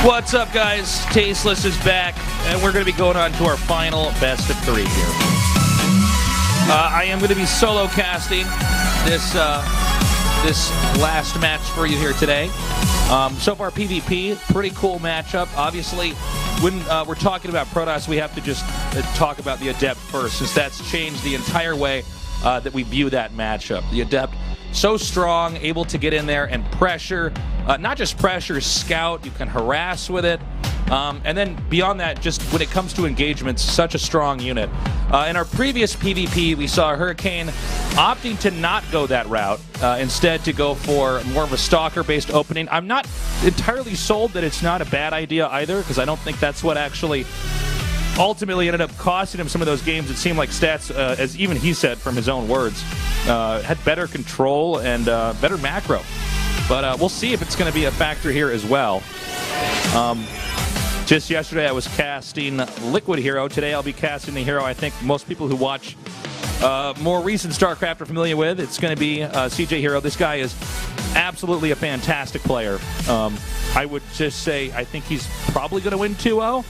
What's up, guys? Tasteless is back, and we're going to be going on to our final best of 3 here. I am going to be solo casting this last match for you here today. So far, PvP, pretty cool matchup. Obviously, when we're talking about Protoss, we have to just talk about the Adept first, since that's changed the entire way that we view that matchup. The Adept, so strong, able to get in there and pressure. Not just pressure, scout, you can harass with it. And then beyond that, just when it comes to engagements, such a strong unit. In our previous PvP, we saw Hurricane opting to not go that route, instead to go for more of a stalker-based opening. I'm not entirely sold that it's not a bad idea either, because I don't think that's what actually ultimately ended up costing him some of those games. It seemed like Stats, as even he said from his own words, had better control and better macro. But we'll see if it's going to be a factor here as well. Just yesterday, I was casting Liquid herO. Today, I'll be casting the herO I think most people who watch more recent StarCraft are familiar with. It's going to be CJ herO. This guy is absolutely a fantastic player. I would just say I think he's probably going to win 2-0.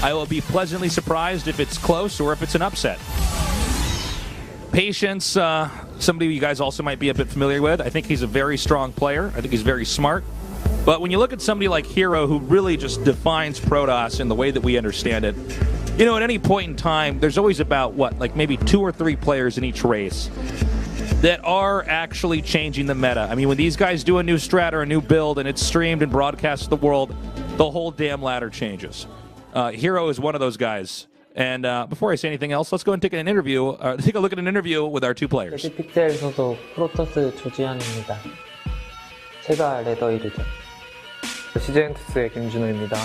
I will be pleasantly surprised if it's close or if it's an upset. Patience, somebody you guys also might be a bit familiar with. I think he's a very strong player. I think he's very smart. But when you look at somebody like herO, who really just defines Protoss in the way that we understand it, you know, at any point in time, there's always about, what, like maybe 2 or 3 players in each race that are actually changing the meta. I mean, when these guys do a new strat or a new build and it's streamed and broadcast to the world, the whole damn ladder changes. herO is one of those guys. And before I say anything else, let's go and take a look at an interview with our 2 players. 픽셀 소속 프로토스 조지현입니다. 제가 레더 1위죠. CJ엔투스의 김준호입니다.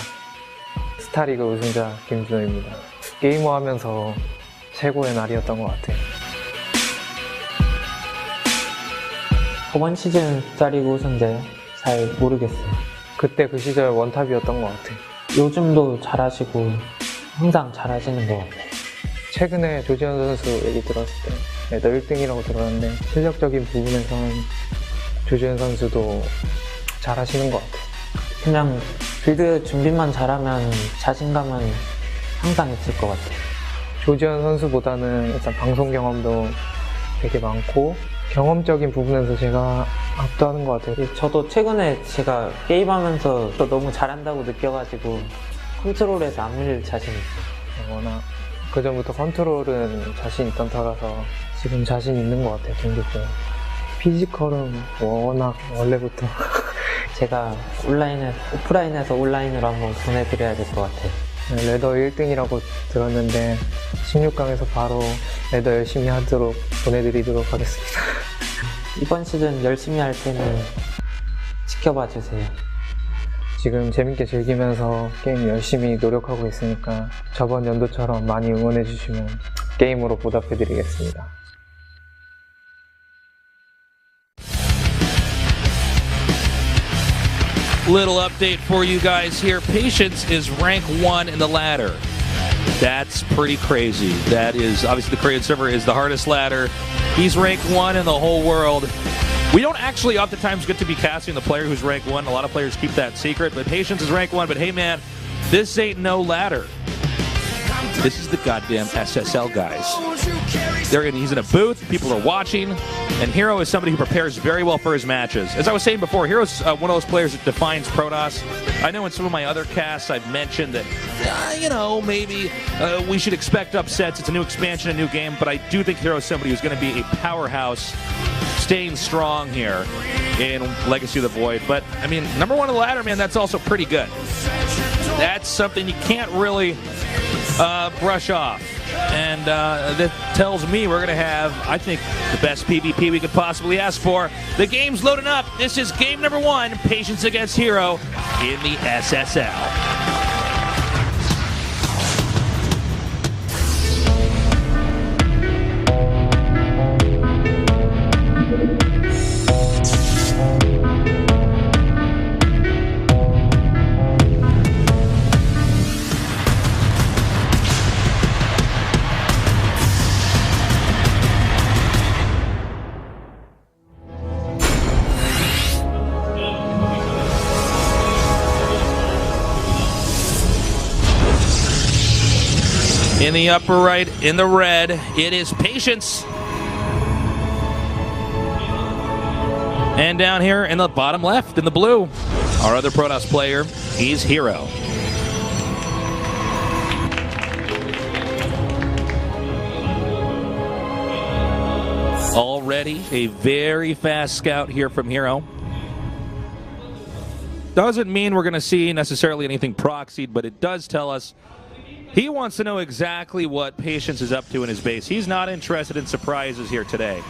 스타리그 우승자 김준호입니다. 게이머 하면서 최고의 날이었던 것 같아요. 저번 시즌 스타리그 우승자요? 잘 모르겠어요. 그때 그 시절 원탑이었던 것 같아요. 요즘도 잘하시고 항상 잘하시는 것 같아요. 최근에 조지현 선수 얘기 들었을 때 레더 1등이라고 들었는데 실력적인 부분에서는 조지현 선수도 잘하시는 것 같아요. 그냥 빌드 준비만 잘하면 자신감은 항상 있을 것 같아요. 조지현 선수보다는 일단 방송 경험도 되게 많고 경험적인 부분에서 제가 압도하는 것 같아요. 저도 최근에 제가 게임하면서 또 너무 잘한다고 느껴가지고 컨트롤에서 안 밀릴 자신 있어요. 워낙 그전부터 컨트롤은 자신 있던 터라서 지금 자신 있는 것 같아요. 중국도 피지컬은 워낙 원래부터 제가 오프라인에서 온라인으로 한번 보내드려야 될 것 같아요. 레더 1등이라고 들었는데 16강에서 바로 레더 열심히 하도록 보내드리도록 하겠습니다. 이번 시즌 열심히 할 테니 지켜봐 주세요. 지금 재밌게 즐기면서 게임 열심히 노력하고 있으니까 저번 연도처럼 많이 응원해 주시면 게임으로 보답해 드리겠습니다. Little update for you guys here. Patience is rank 1 in the ladder. That's pretty crazy. That is, obviously the Korean server is the hardest ladder. He's rank 1 in the whole world. We don't actually oftentimes get to be casting the player who's rank 1. A lot of players keep that secret, but Patience is rank 1. But hey man, this ain't no ladder. This is the goddamn SSL guys. He's in a booth, people are watching, and herO is somebody who prepares very well for his matches. As I was saying before, herO's one of those players that defines Protoss. I know in some of my other casts I've mentioned that, you know, maybe we should expect upsets. It's a new expansion, a new game, but I do think herO is somebody who's going to be a powerhouse, staying strong here in Legacy of the Void. But, I mean, number 1 on the ladder, man, that's also pretty good. That's something you can't really brush off. And that tells me we're going to have, I think, the best PvP we could possibly ask for. The game's loading up. This is game number 1, Patience against herO in the SSL. In the upper right, in the red, it is Patience. And down here in the bottom left, in the blue, our other Protoss player, he's herO. Already a very fast scout here from herO. Doesn't mean we're going to see necessarily anything proxied, but it does tell us he wants to know exactly what Patience is up to in his base. He's not interested in surprises here today.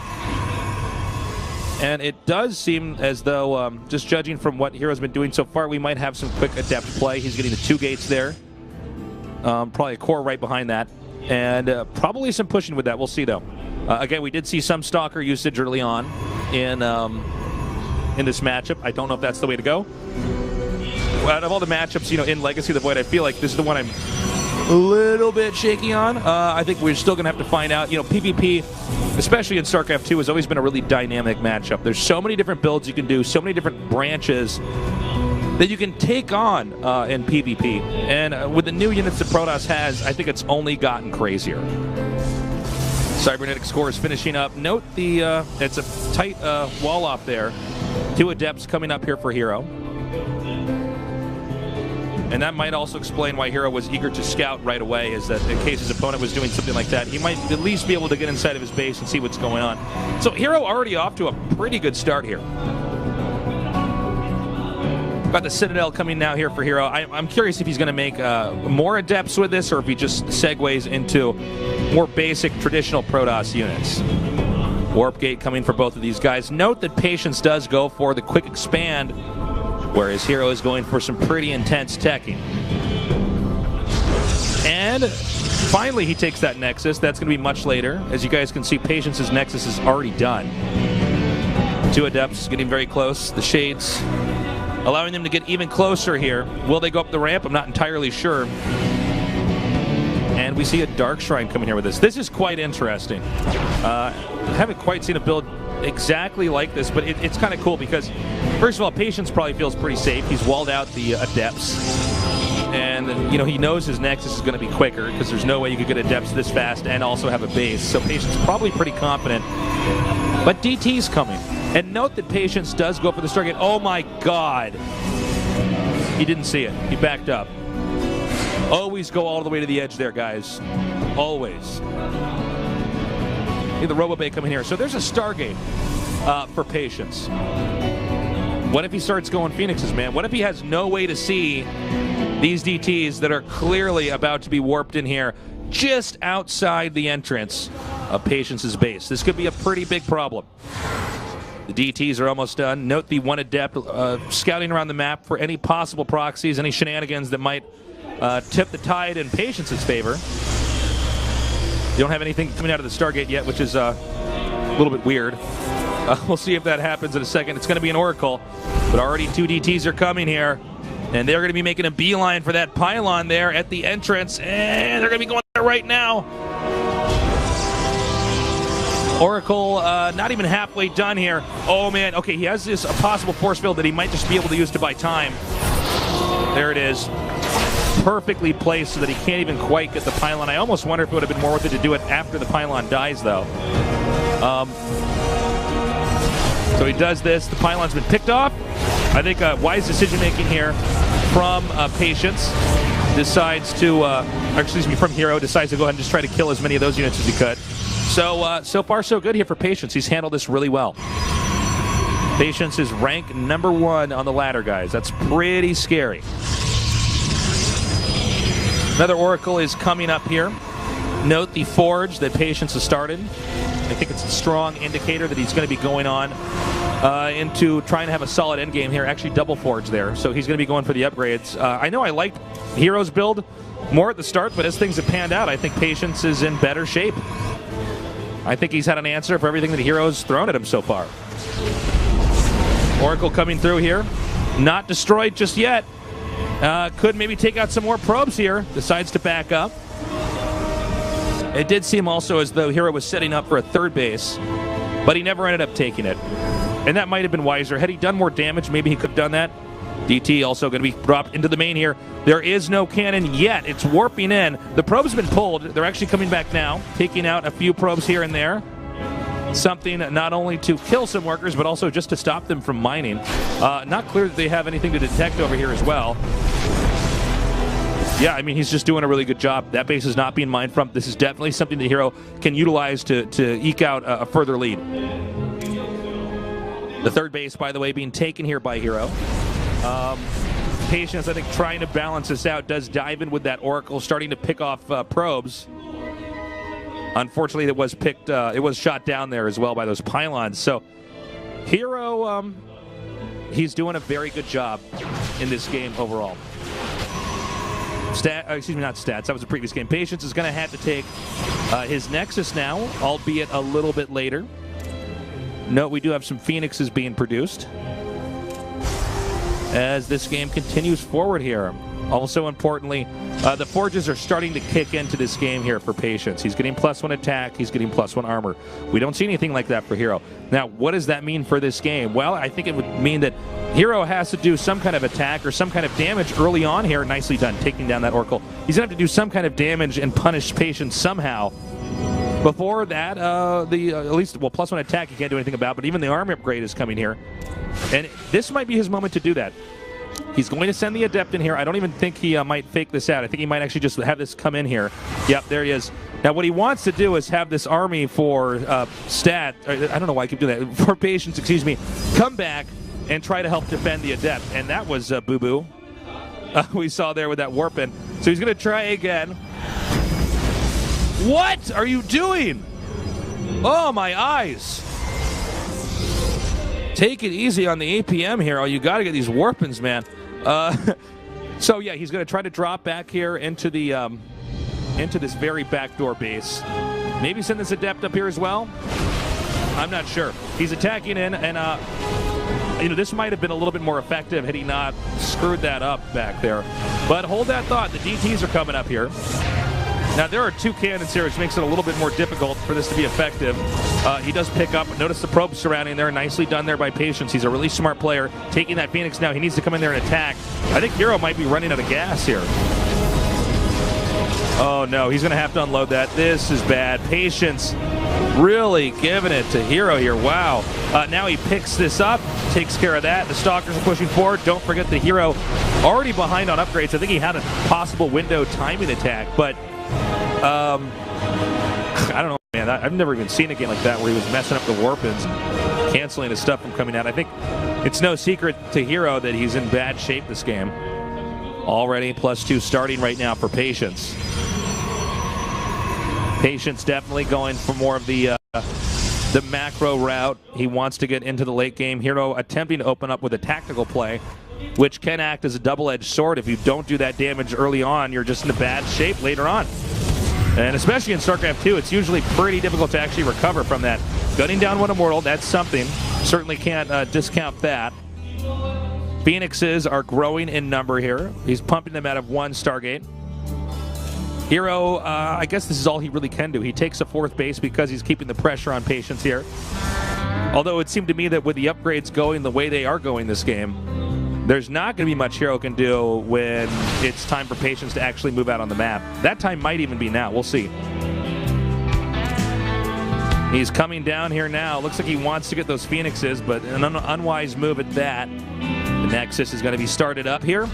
And it does seem as though, just judging from what herO's been doing so far, we might have some quick adept play. He's getting the 2 gates there. Probably a core right behind that. And probably some pushing with that. We'll see, though. Again, we did see some Stalker usage early on in this matchup. I don't know if that's the way to go. Out of all the matchups, you know, in Legacy of the Void, I feel like this is the one I'm a little bit shaky on. I think we're still going to have to find out. You know, PvP, especially in StarCraft 2, has always been a really dynamic matchup. There's so many different builds you can do, so many different branches that you can take on in PvP. And with the new units that Protoss has, I think it's only gotten crazier. Cybernetic score is finishing up. Note the it's a tight wall off there. 2 adepts coming up here for herO. And that might also explain why herO was eager to scout right away, is that in case his opponent was doing something like that, he might at least be able to get inside of his base and see what's going on. So herO already off to a pretty good start here. Got the Citadel coming now here for herO. I'm curious if he's going to make more adepts with this, or if he just segues into more basic traditional Protoss units. Warp Gate coming for both of these guys. Note that Patience does go for the quick expand, whereas herO is going for some pretty intense teching. And finally he takes that Nexus. That's going to be much later. As you guys can see, Patience's Nexus is already done. 2 adepts getting very close. The Shades allowing them to get even closer here. Will they go up the ramp? I'm not entirely sure. And we see a Dark Shrine coming here with this. This is quite interesting. I haven't quite seen a build exactly like this, but it's kind of cool because, first of all, Patience probably feels pretty safe. He's walled out the adepts, and you know, he knows his Nexus is going to be quicker because there's no way you could get adepts this fast and also have a base. So Patience is probably pretty confident. But DT's coming, and note that Patience does go for the Stargate. Oh my God! He didn't see it. He backed up. Always go all the way to the edge there, guys. Always. The RoboBay coming here. So there's a Stargate for Patience. What if he starts going Phoenixes, man? What if he has no way to see these DTs that are clearly about to be warped in here just outside the entrance of Patience's base? This could be a pretty big problem. The DTs are almost done. Note the 1 adept scouting around the map for any possible proxies, any shenanigans that might tip the tide in Patience's favor. You don't have anything coming out of the Stargate yet, which is a little bit weird. We'll see if that happens in a second. It's going to be an Oracle, but already 2 DTs are coming here, and they're going to be making a beeline for that pylon there at the entrance, and they're going to be going there right now. Oracle not even halfway done here. Oh man, okay, he has this a possible force field that he might just be able to use to buy time. There it is. Perfectly placed so that he can't even quite get the pylon. I almost wonder if it would have been more worth it to do it after the pylon dies, though. So he does this. The pylon's been picked off. I think wise decision-making here from Patience. Decides to, from herO, decides to go ahead and just try to kill as many of those units as he could. So, so far so good here for Patience. He's handled this really well. Patience is rank #1 on the ladder, guys. That's pretty scary. Another Oracle is coming up here. Note the Forge that Patience has started. I think it's a strong indicator that he's going to be going on into trying to have a solid endgame here. Actually, double Forge there. So he's going to be going for the upgrades. I know I liked herO's build more at the start, but as things have panned out, I think Patience is in better shape. I think he's had an answer for everything that herO's thrown at him so far. Oracle coming through here. Not destroyed just yet. Could maybe take out some more probes here. Decides to back up. It did seem also as though herO was setting up for a 3rd base, but he never ended up taking it. And that might have been wiser. Had he done more damage, maybe he could have done that. DT also going to be dropped into the main here. There is no cannon yet. It's warping in. The probe's been pulled. They're actually coming back now, taking out a few probes here and there. Something not only to kill some workers, but also just to stop them from mining. Not clear that they have anything to detect over here as well. Yeah, I mean, he's just doing a really good job. That base is not being mined from. This is definitely something that herO can utilize to eke out a further lead. The third base, by the way, being taken here by herO. Patience, I think, trying to balance this out, does dive in with that Oracle, starting to pick off probes. Unfortunately, it was shot down there as well by those pylons. So herO, he's doing a very good job in this game overall. Excuse me, not stats. That was a previous game. Patience is going to have to take his Nexus now, albeit a little bit later. Note we do have some Phoenixes being produced as this game continues forward here. Also importantly, the Forges are starting to kick into this game here for Patience. He's getting +1 attack, he's getting +1 armor. We don't see anything like that for herO. Now, what does that mean for this game? Well, I think it would mean that herO has to do some kind of attack or some kind of damage early on here. Nicely done, taking down that Oracle. He's going to have to do some kind of damage and punish Patience somehow. Before that, at least, well, +1 attack you can't do anything about, but even the armor upgrade is coming here. And this might be his moment to do that. He's going to send the Adept in here. I don't even think he might fake this out. I think he might actually just have this come in here. Yep, there he is. Now, what he wants to do is have this army for I don't know why I keep doing that, for Patience, excuse me, come back and try to help defend the Adept. And that was boo-boo. We saw there with that warp in. So he's going to try again. What are you doing? Oh, my eyes. Take it easy on the APM here. Oh, you got to get these warpins, man. So yeah, he's going to try to drop back here into the into this very backdoor base. Maybe send this Adept up here as well. I'm not sure. He's attacking in, and you know, this might have been a little bit more effective had he not screwed that up back there. But hold that thought. The DTs are coming up here. Now, there are two cannons here, which makes it a little bit more difficult for this to be effective. He does pick up. Notice the probes surrounding there. Nicely done there by Patience. He's a really smart player. Taking that Phoenix now. He needs to come in there and attack. I think herO might be running out of gas here. Oh, no. He's going to have to unload that. This is bad. Patience really giving it to herO here. Wow. Now he picks this up, takes care of that. The Stalkers are pushing forward. Don't forget the herO already behind on upgrades. I think he had a possible window timing attack, but I don't know, man. I've never even seen a game like that where he was messing up the warpins, canceling his stuff from coming out. I think it's no secret to herO that he's in bad shape this game. Already +2 starting right now for Patience. Patience definitely going for more of the macro route. He wants to get into the late game. herO attempting to open up with a tactical play, which can act as a double-edged sword. If you don't do that damage early on, you're just in a bad shape later on. And especially in StarCraft 2, it's usually pretty difficult to actually recover from that. Gunning down one Immortal, that's something. Certainly can't discount that. Phoenixes are growing in number here. He's pumping them out of one Stargate. herO, I guess this is all he really can do. He takes a fourth base because he's keeping the pressure on Patience here. Although it seemed to me that with the upgrades going the way they are going this game, there's not going to be much herO can do when it's time for Patience to actually move out on the map. That time might even be now. We'll see. He's coming down here now. Looks like he wants to get those Phoenixes, but an unwise move at that. The Nexus is going to be started up here.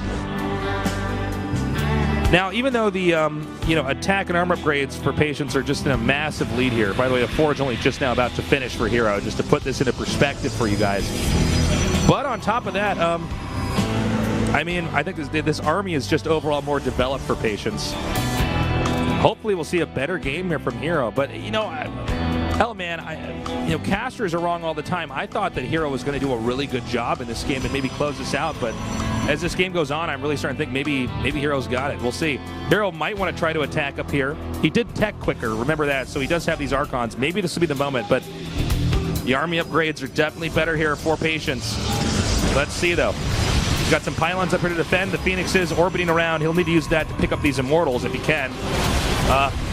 Now, even though the attack and armor upgrades for Patience are just in a massive lead here. By the way, the Forge only just now about to finish for herO, just to put this into perspective for you guys. But on top of that, I mean, I think this army is just overall more developed for Patience. Hopefully we'll see a better game here from herO. But, you know, hell, man, casters are wrong all the time. I thought that herO was going to do a really good job in this game and maybe close this out. But as this game goes on, I'm really starting to think maybe herO's got it. We'll see. herO might want to try to attack up here. He did tech quicker, remember that. So he does have these Archons. Maybe this will be the moment. But the army upgrades are definitely better here for Patience. Let's see, though. He's got some pylons up here to defend. The Phoenixes orbiting around. He'll need to use that to pick up these Immortals if he can.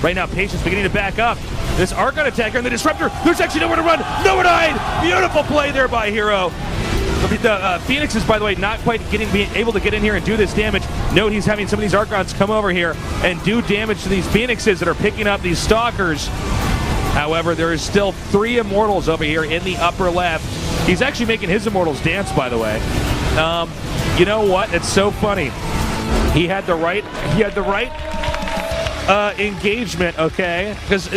Right now, Patience beginning to back up. This Archon attacker and the Disruptor. There's actually nowhere to run. Nowhere to hide. Beautiful play there by herO. The Phoenix is, by the way, not quite being able to get in here and do this damage. Note he's having some of these Archons come over here and do damage to these Phoenixes that are picking up these Stalkers. However, there is still 3 Immortals over here in the upper left. He's actually making his Immortals dance, by the way. You know what? It's so funny. He had the right engagement, okay? Because,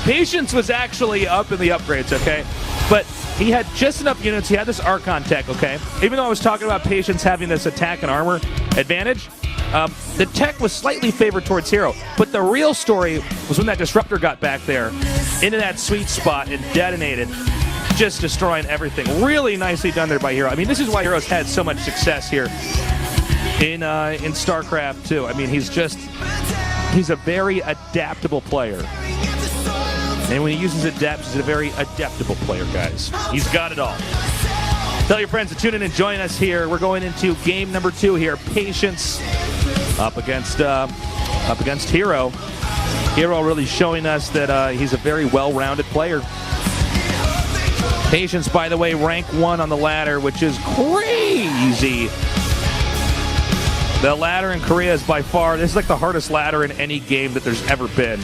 Patience was actually up in the upgrades, okay? But he had just enough units. He had this Archon tech, okay? Even though I was talking about Patience having this attack and armor advantage, the tech was slightly favored towards herO. But the real story was when that Disruptor got back there into that sweet spot and detonated, just destroying everything. Really nicely done there by herO. I mean, this is why herO's had so much success here in StarCraft 2. I mean, he's a very adaptable player. And when he uses adapts, he's a very adaptable player, guys. He's got it all. Tell your friends to tune in and join us here. We're going into game number 2 here. Patience up against herO. herO really showing us that he's a very well-rounded player. Patience, by the way, rank 1 on the ladder, which is crazy. The ladder in Korea is by far, this is like the hardest ladder in any game that there's ever been.